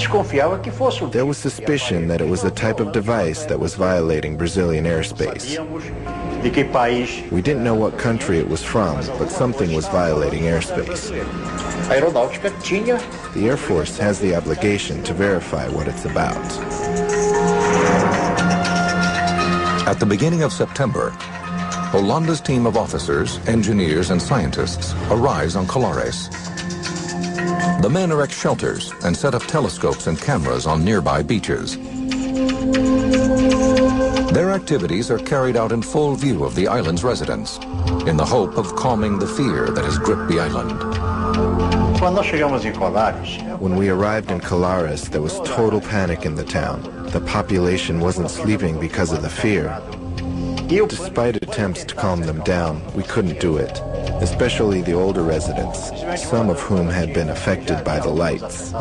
There was suspicion that it was a type of device that was violating Brazilian airspace. We didn't know what country it was from, but something was violating airspace. The Air Force has the obligation to verify what it's about. At the beginning of September, Holanda's team of officers, engineers, and scientists arrives on Colares. The men erect shelters and set up telescopes and cameras on nearby beaches. Their activities are carried out in full view of the island's residents, in the hope of calming the fear that has gripped the island. When we arrived in Colares, there was total panic in the town. The population wasn't sleeping because of the fear. Despite attempts to calm them down, we couldn't do it, especially the older residents, some of whom had been affected by the lights.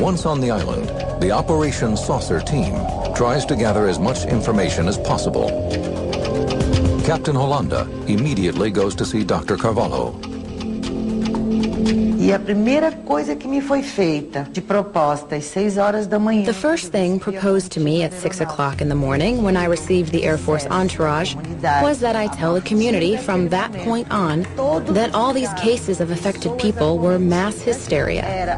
Once on the island, the Operation Saucer team tries to gather as much information as possible. Captain Holanda immediately goes to see Dr. Carvalho. The first thing proposed to me at 6 o'clock in the morning when I received the Air Force entourage was that I tell the community from that point on that all these cases of affected people were mass hysteria.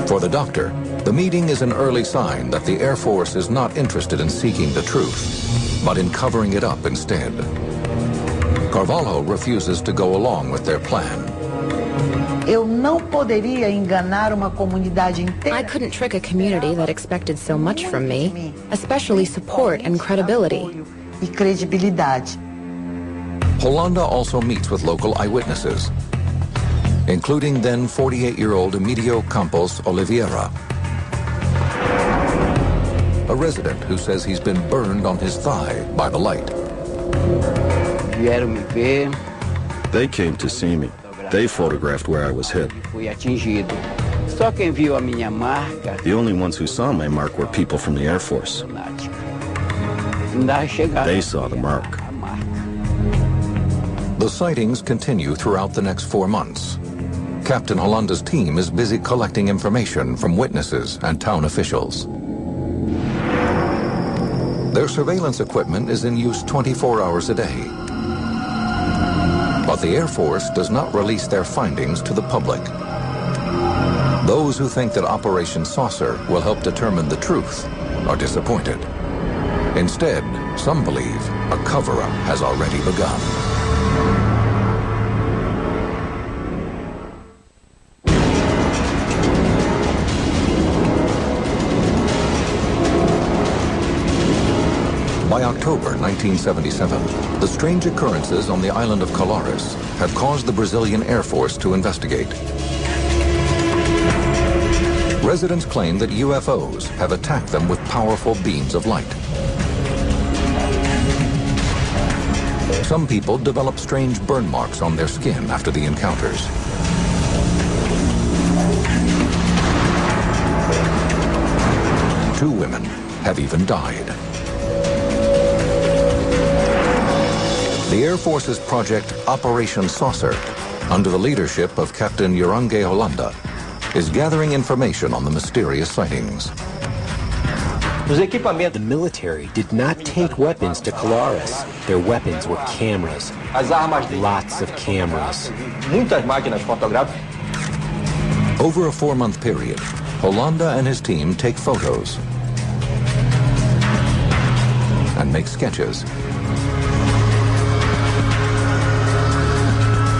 For the doctor, the meeting is an early sign that the Air Force is not interested in seeking the truth, but in covering it up instead. Carvalho refuses to go along with their plan. I couldn't trick a community that expected so much from me, especially support and credibility. Holanda also meets with local eyewitnesses, including then 48-year-old Emilio Campos Oliveira, a resident who says he's been burned on his thigh by the light. They came to see me. They photographed where I was hit. The only ones who saw my mark were people from the Air Force. They saw the mark. The sightings continue throughout the next 4 months. Captain Holanda's team is busy collecting information from witnesses and town officials. Their surveillance equipment is in use 24 hours a day. But the Air Force does not release their findings to the public. Those who think that Operation Saucer will help determine the truth are disappointed. Instead, some believe a cover-up has already begun. By October 1977, the strange occurrences on the island of Colares have caused the Brazilian Air Force to investigate. Residents claim that UFOs have attacked them with powerful beams of light. Some people develop strange burn marks on their skin after the encounters. Two women have even died. The Air Force's project Operation Saucer, under the leadership of Captain Urangue Holanda, is gathering information on the mysterious sightings. The military did not take weapons to Colares. Their weapons were cameras. Lots of cameras. Over a 4-month period, Holanda and his team take photos and make sketches.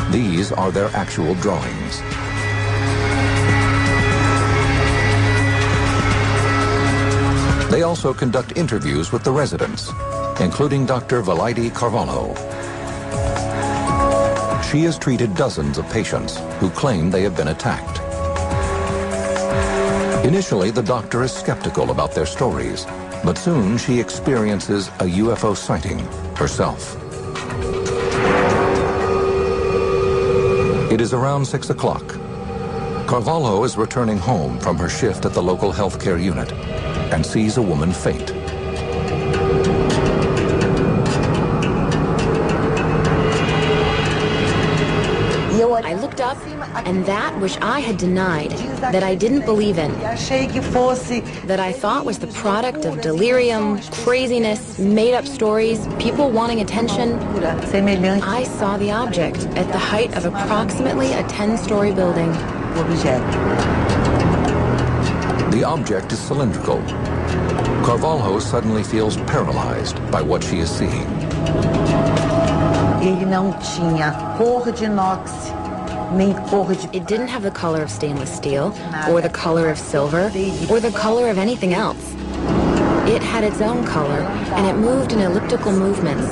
These are their actual drawings. They also conduct interviews with the residents, including Dr. Valaide Carvalho. She has treated dozens of patients who claim they have been attacked. Initially, the doctor is skeptical about their stories, but soon she experiences a UFO sighting herself. It is around 6 o'clock. Carvalho is returning home from her shift at the local healthcare unit and sees a woman faint. I looked up, and that which I had denied, that I didn't believe in, that I thought was the product of delirium, craziness, made-up stories, people wanting attention, I saw the object at the height of approximately a 10-story building. The object is cylindrical. Carvalho suddenly feels paralyzed by what she is seeing. It didn't have the color of stainless steel, or the color of silver, or the color of anything else. It had its own color, and it moved in elliptical movements.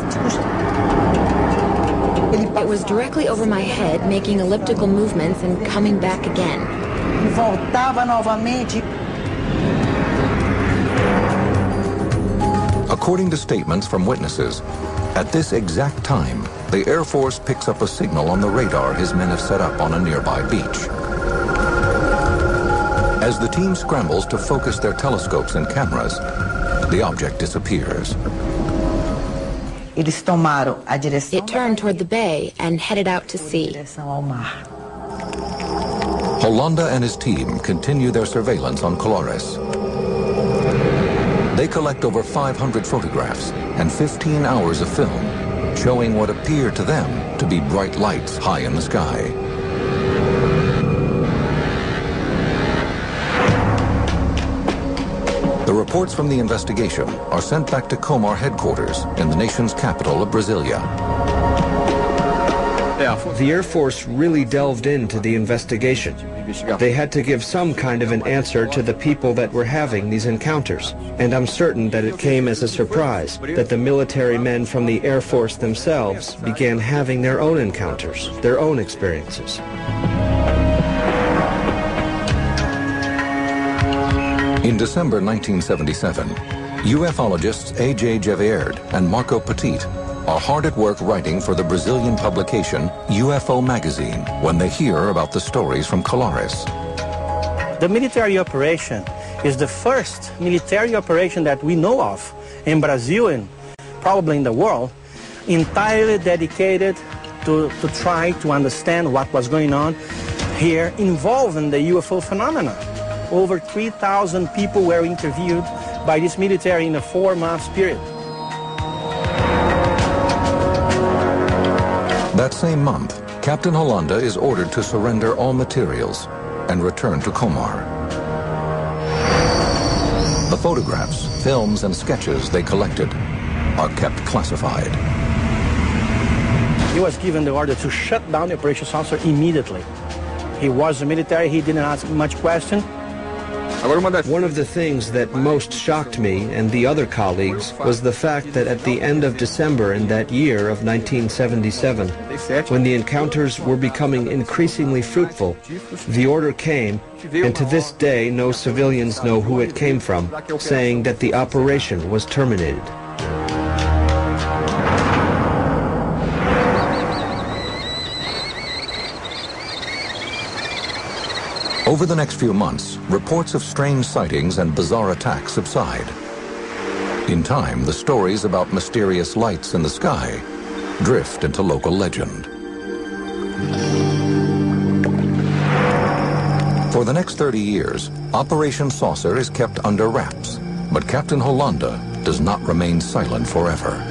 It was directly over my head, making elliptical movements and coming back again. According to statements from witnesses, at this exact time, the Air Force picks up a signal on the radar his men have set up on a nearby beach. As the team scrambles to focus their telescopes and cameras, the object disappears. It turned toward the bay and headed out to sea. Hollanda and his team continue their surveillance on Colares. They collect over 500 photographs and 15 hours of film, showing what appear to them to be bright lights high in the sky. The reports from the investigation are sent back to Comar headquarters in the nation's capital of Brasilia. The Air Force really delved into the investigation. They had to give some kind of an answer to the people that were having these encounters. And I'm certain that it came as a surprise that the military men from the Air Force themselves began having their own encounters, their own experiences. In December 1977, ufologists A.J. Gevierd and Marco Petit are hard at work writing for the Brazilian publication UFO Magazine when they hear about the stories from Colares. The military operation is the first military operation that we know of in Brazil and probably in the world, entirely dedicated to try to understand what was going on here involving the UFO phenomena. Over 3,000 people were interviewed by this military in a 4-month period. That same month, Captain Hollanda is ordered to surrender all materials and return to Comar. The photographs, films, and sketches they collected are kept classified. He was given the order to shut down the operations officer immediately. He was a military, he didn't ask much question. One of the things that most shocked me and the other colleagues was the fact that at the end of December in that year of 1977, when the encounters were becoming increasingly fruitful, the order came, and to this day no civilians know who it came from, saying that the operation was terminated. Over the next few months, reports of strange sightings and bizarre attacks subside. In time, the stories about mysterious lights in the sky drift into local legend. For the next 30 years, Operation Saucer is kept under wraps, but Captain Hollanda does not remain silent forever.